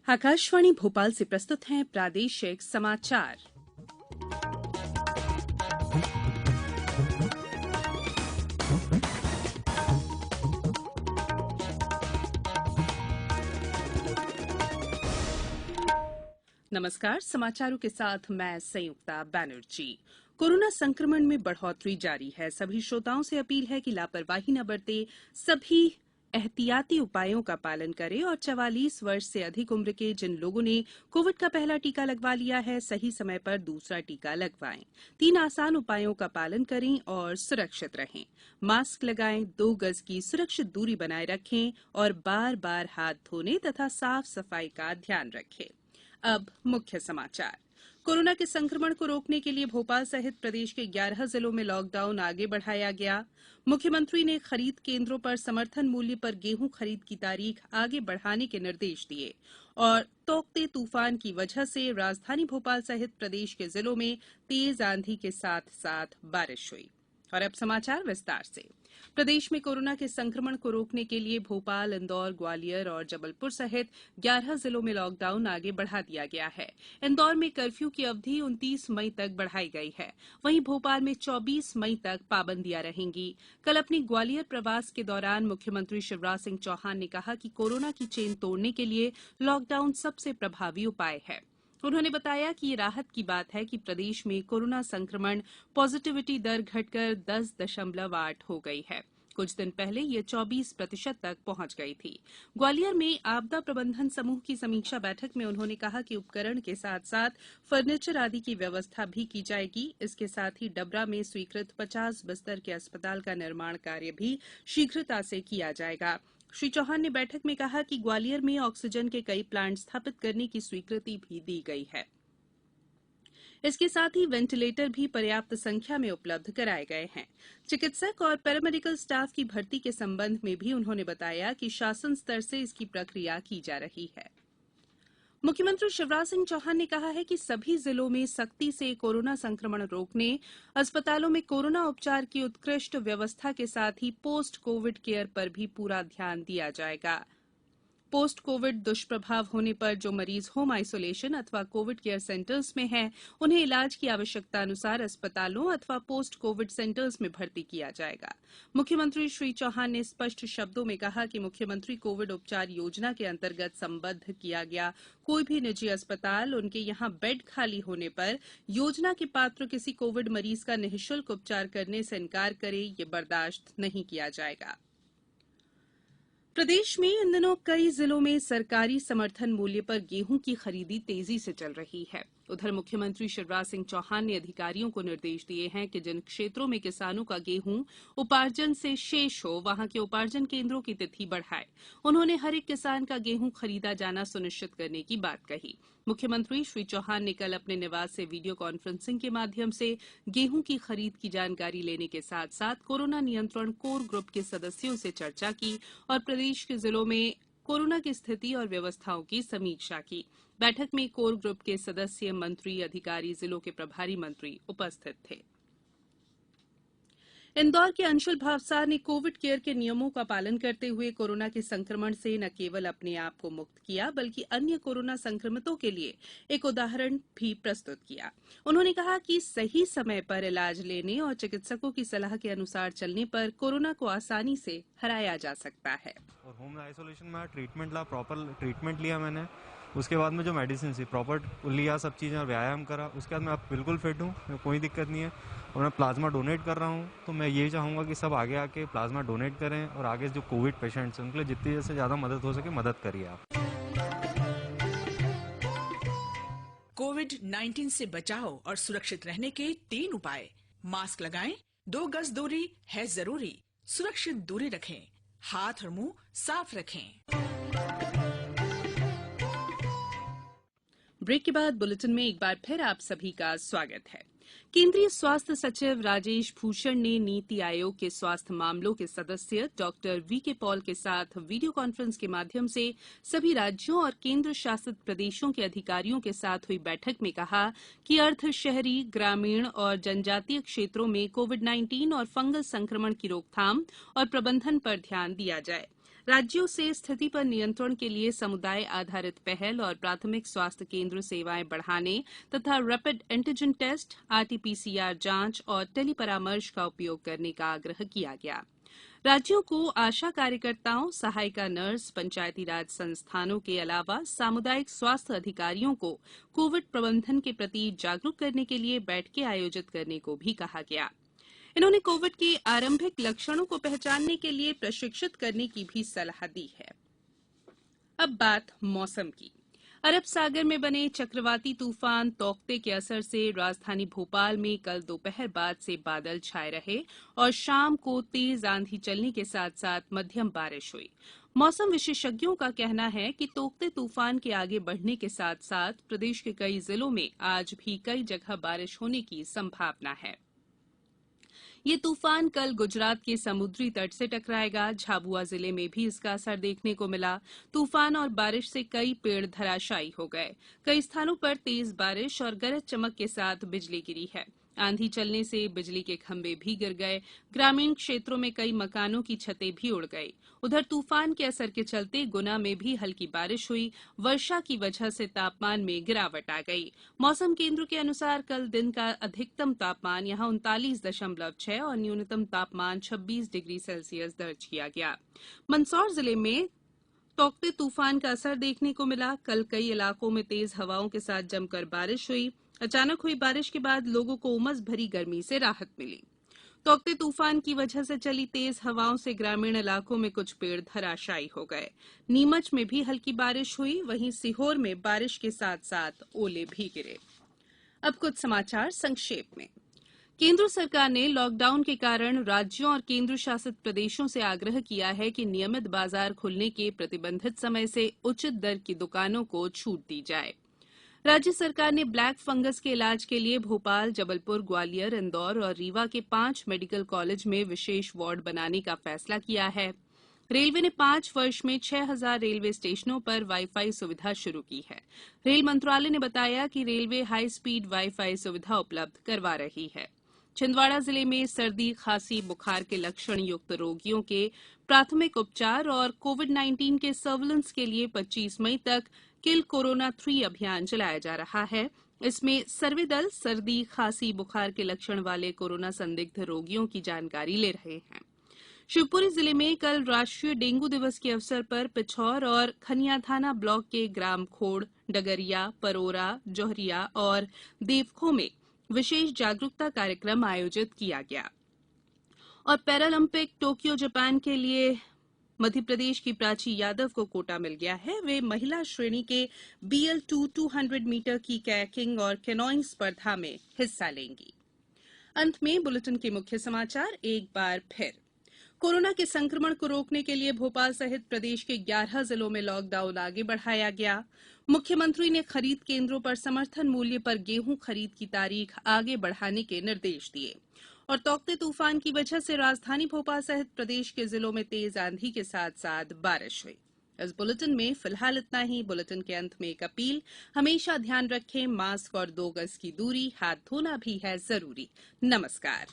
आकाशवाणी भोपाल से प्रस्तुत हैं प्रादेशिक समाचार। नमस्कार, समाचारों के साथ मैं संयुक्ता बैनर्जी। कोरोना संक्रमण में बढ़ोतरी जारी है। सभी श्रोताओं से अपील है कि लापरवाही न बरतें, सभी एहतियाती उपायों का पालन करें और 44 वर्ष से अधिक उम्र के जिन लोगों ने कोविड का पहला टीका लगवा लिया है, सही समय पर दूसरा टीका लगवाएं। 3 आसान उपायों का पालन करें और सुरक्षित रहें। मास्क लगाएं, 2 गज की सुरक्षित दूरी बनाए रखें और बार-बार हाथ धोने तथा साफ सफाई का ध्यान रखें। अब मुख्य समाचार। कोरोना के संक्रमण को रोकने के लिए भोपाल सहित प्रदेश के 11 जिलों में लॉकडाउन आगे बढ़ाया गया। मुख्यमंत्री ने खरीद केंद्रों पर समर्थन मूल्य पर गेहूं खरीद की तारीख आगे बढ़ाने के निर्देश दिए और तोकते तूफान की वजह से राजधानी भोपाल सहित प्रदेश के जिलों में तेज आंधी के साथ साथ बारिश हुई। और अब समाचार विस्तार से। प्रदेश में कोरोना के संक्रमण को रोकने के लिए भोपाल, इंदौर, ग्वालियर और जबलपुर सहित 11 जिलों में लॉकडाउन आगे बढ़ा दिया गया है। इंदौर में कर्फ्यू की अवधि 29 मई तक बढ़ाई गई है। वहीं भोपाल में 24 मई तक पाबंदियां रहेंगी। कल अपने ग्वालियर प्रवास के दौरान मुख्यमंत्री शिवराज सिंह चौहान ने कहा कि कोरोना की चेन तोड़ने के लिए लॉकडाउन सबसे प्रभावी उपाय है। उन्होंने बताया कि ये राहत की बात है कि प्रदेश में कोरोना संक्रमण पॉजिटिविटी दर घटकर 10.8 हो गई है। कुछ दिन पहले ये 24% तक पहुंच गई थी। ग्वालियर में आपदा प्रबंधन समूह की समीक्षा बैठक में उन्होंने कहा कि उपकरण के साथ साथ फर्नीचर आदि की व्यवस्था भी की जाएगी। इसके साथ ही डबरा में स्वीकृत 50 बिस्तर के अस्पताल का निर्माण कार्य भी शीघ्रता से किया जाएगा। श्री चौहान ने बैठक में कहा कि ग्वालियर में ऑक्सीजन के कई प्लांट स्थापित करने की स्वीकृति भी दी गई है। इसके साथ ही वेंटिलेटर भी पर्याप्त संख्या में उपलब्ध कराए गए हैं। चिकित्सक और पैरामेडिकल स्टाफ की भर्ती के संबंध में भी उन्होंने बताया कि शासन स्तर से इसकी प्रक्रिया की जा रही है। मुख्यमंत्री शिवराज सिंह चौहान ने कहा है कि सभी जिलों में सख्ती से कोरोना संक्रमण रोकने, अस्पतालों में कोरोना उपचार की उत्कृष्ट व्यवस्था के साथ ही पोस्ट कोविड केयर पर भी पूरा ध्यान दिया जाएगा। पोस्ट कोविड दुष्प्रभाव होने पर जो मरीज होम आइसोलेशन अथवा कोविड केयर सेंटर्स में हैं, उन्हें इलाज की आवश्यकता अनुसार अस्पतालों अथवा पोस्ट कोविड सेंटर्स में भर्ती किया जाएगा। मुख्यमंत्री श्री चौहान ने स्पष्ट शब्दों में कहा कि मुख्यमंत्री कोविड उपचार योजना के अंतर्गत संबद्ध किया गया कोई भी निजी अस्पताल उनके यहां बेड खाली होने पर योजना के पात्र किसी कोविड मरीज का निःशुल्क उपचार करने से इनकार करे, ये बर्दाश्त नहीं किया जाएगा। प्रदेश में इन दिनों कई जिलों में सरकारी समर्थन मूल्य पर गेहूं की खरीदी तेजी से चल रही है। उधर मुख्यमंत्री शिवराज सिंह चौहान ने अधिकारियों को निर्देश दिए हैं कि जिन क्षेत्रों में किसानों का गेहूं उपार्जन से शेष हो, वहां के उपार्जन केंद्रों की तिथि बढ़ाए। उन्होंने हर एक किसान का गेहूं खरीदा जाना सुनिश्चित करने की बात कही। मुख्यमंत्री श्री चौहान ने कल अपने निवास से वीडियो कॉन्फ्रेंसिंग के माध्यम से गेहूं की खरीद की जानकारी लेने के साथ साथ कोरोना नियंत्रण कोर ग्रुप के सदस्यों से चर्चा की और प्रदेश के जिलों में कोरोना की स्थिति और व्यवस्थाओं की समीक्षा की। बैठक में कोर ग्रुप के सदस्य, मंत्री, अधिकारी, जिलों के प्रभारी मंत्री उपस्थित थे। इंदौर के अंशुल भावसार ने कोविड केयर के नियमों का पालन करते हुए कोरोना के संक्रमण से न केवल अपने आप को मुक्त किया बल्कि अन्य कोरोना संक्रमितों के लिए एक उदाहरण भी प्रस्तुत किया। उन्होंने कहा कि सही समय पर इलाज लेने और चिकित्सकों की सलाह के अनुसार चलने पर कोरोना को आसानी से हराया जा सकता है। और होम आइसोलेशन में प्रॉपर ट्रीटमेंट लिया मैंने। उसके बाद में जो मेडिसिन थी प्रॉपर लिया, सब चीज़ें, और व्यायाम करा। उसके बाद मैं अब बिल्कुल फिट हूँ, कोई दिक्कत नहीं है और मैं प्लाज्मा डोनेट कर रहा हूँ। तो मैं ये चाहूँगा कि सब आगे आके प्लाज्मा डोनेट करें और आगे जो कोविड पेशेंट्स हैं उनके लिए जितनी से ज़्यादा मदद हो सके मदद करिए आप। कोविड-19 से बचाव और सुरक्षित रहने के 3 उपाय। मास्क लगाएं, 2 गज दूरी है जरूरी, सुरक्षित दूरी रखें, हाथ और मुंह साफ रखें। ब्रेक के बाद बुलेटिन में एक बार फिर आप सभी का स्वागत है। केंद्रीय स्वास्थ्य सचिव राजेश भूषण ने नीति आयोग के स्वास्थ्य मामलों के सदस्य डॉक्टर वीके पॉल के साथ वीडियो कॉन्फ्रेंस के माध्यम से सभी राज्यों और केंद्र शासित प्रदेशों के अधिकारियों के साथ हुई बैठक में कहा कि अर्ध शहरी, ग्रामीण और जनजातीय क्षेत्रों में कोविड-19 और फंगल संक्रमण की रोकथाम और प्रबंधन पर ध्यान दिया जाए। राज्यों से स्थिति पर नियंत्रण के लिए समुदाय आधारित पहल और प्राथमिक स्वास्थ्य केंद्र सेवाएं बढ़ाने तथा रैपिड एंटीजन टेस्ट, आरटी-पीसीआर जांच और टेली परामर्श का उपयोग करने का आग्रह किया गया। राज्यों को आशा कार्यकर्ताओं, सहायिका नर्स, पंचायती राज संस्थानों के अलावा सामुदायिक स्वास्थ्य अधिकारियों को कोविड प्रबंधन के प्रति जागरूक करने के लिए बैठकें आयोजित करने को भी कहा गया। इन्होंने कोविड के आरंभिक लक्षणों को पहचानने के लिए प्रशिक्षित करने की भी सलाह दी है। अब बात मौसम की। अरब सागर में बने चक्रवाती तूफान तौकते के असर से राजधानी भोपाल में कल दोपहर बाद से बादल छाए रहे और शाम को तेज आंधी चलने के साथ साथ मध्यम बारिश हुई। मौसम विशेषज्ञों का कहना है कि तौकते तूफान के आगे बढ़ने के साथ साथ प्रदेश के कई जिलों में आज भी कई जगह बारिश होने की संभावना है। ये तूफान कल गुजरात के समुद्री तट से टकराएगा। झाबुआ जिले में भी इसका असर देखने को मिला। तूफान और बारिश से कई पेड़ धराशायी हो गए। कई स्थानों पर तेज बारिश और गरज चमक के साथ बिजली गिरी है। आंधी चलने से बिजली के खंभे भी गिर गए। ग्रामीण क्षेत्रों में कई मकानों की छतें भी उड़ गई। उधर तूफान के असर के चलते गुना में भी हल्की बारिश हुई। वर्षा की वजह से तापमान में गिरावट आ गई। मौसम केंद्र के अनुसार कल दिन का अधिकतम तापमान यहां 39.6 और न्यूनतम तापमान 26 डिग्री सेल्सियस दर्ज किया गया। मंदसौर जिले में तौकते तूफान का असर देखने को मिला। कल कई इलाकों में तेज हवाओं के साथ जमकर बारिश हुई। अचानक हुई बारिश के बाद लोगों को उमस भरी गर्मी से राहत मिली। तौकते तूफान की वजह से चली तेज हवाओं से ग्रामीण इलाकों में कुछ पेड़ धराशायी हो गए। नीमच में भी हल्की बारिश हुई। वहीं सीहोर में बारिश के साथ साथ ओले भी गिरे। अब कुछ समाचार संक्षेप में। केंद्र सरकार ने लॉकडाउन के कारण राज्यों और केंद्र शासित प्रदेशों से आग्रह किया है कि नियमित बाजार खुलने के प्रतिबंधित समय से उचित दर की दुकानों को छूट दी जाए। राज्य सरकार ने ब्लैक फंगस के इलाज के लिए भोपाल, जबलपुर, ग्वालियर, इंदौर और रीवा के 5 मेडिकल कॉलेज में विशेष वार्ड बनाने का फैसला किया है। रेलवे ने 5 वर्ष में 6,000 रेलवे स्टेशनों पर वाईफाई सुविधा शुरू की है। रेल मंत्रालय ने बताया कि रेलवे हाई स्पीड वाईफाई सुविधा उपलब्ध करवा रही है। छिंदवाड़ा जिले में सर्दी, खांसी, बुखार के लक्षण युक्त रोगियों के प्राथमिक उपचार और कोविड-19 के सर्विलेंस के लिए 25 मई तक किल कोरोना 3 अभियान चलाया जा रहा है। इसमें सर्वे दल सर्दी, खांसी, बुखार के लक्षण वाले कोरोना संदिग्ध रोगियों की जानकारी ले रहे हैं। शिवपुरी जिले में कल राष्ट्रीय डेंगू दिवस के अवसर पर पिछौर और खनियाधाना ब्लॉक के ग्राम खोड़, डगरिया, परोरा, जोहरिया और देवखो में विशेष जागरूकता कार्यक्रम आयोजित किया गया। और पैरालंपिक टोक्यो जापान के लिए मध्य प्रदेश की प्राची यादव को कोटा मिल गया है। वे महिला श्रेणी के BL2 200 मीटर की कयाकिंग और कैनोइंग स्पर्धा में हिस्सा लेंगी। अंत में बुलेटिन के मुख्य समाचार एक बार फिर। कोरोना के संक्रमण को रोकने के लिए भोपाल सहित प्रदेश के 11 जिलों में लॉकडाउन आगे बढ़ाया गया। मुख्यमंत्री ने खरीद केंद्रों पर समर्थन मूल्य पर गेहूं खरीद की तारीख आगे बढ़ाने के निर्देश दिए। और तौकते तूफान की वजह से राजधानी भोपाल सहित प्रदेश के जिलों में तेज आंधी के साथ साथ बारिश हुई। इस बुलेटिन में फिलहाल इतना ही। बुलेटिन के अंत में एक अपील, हमेशा ध्यान रखें, मास्क और 2 गज की दूरी, हाथ धोना भी है जरूरी। नमस्कार।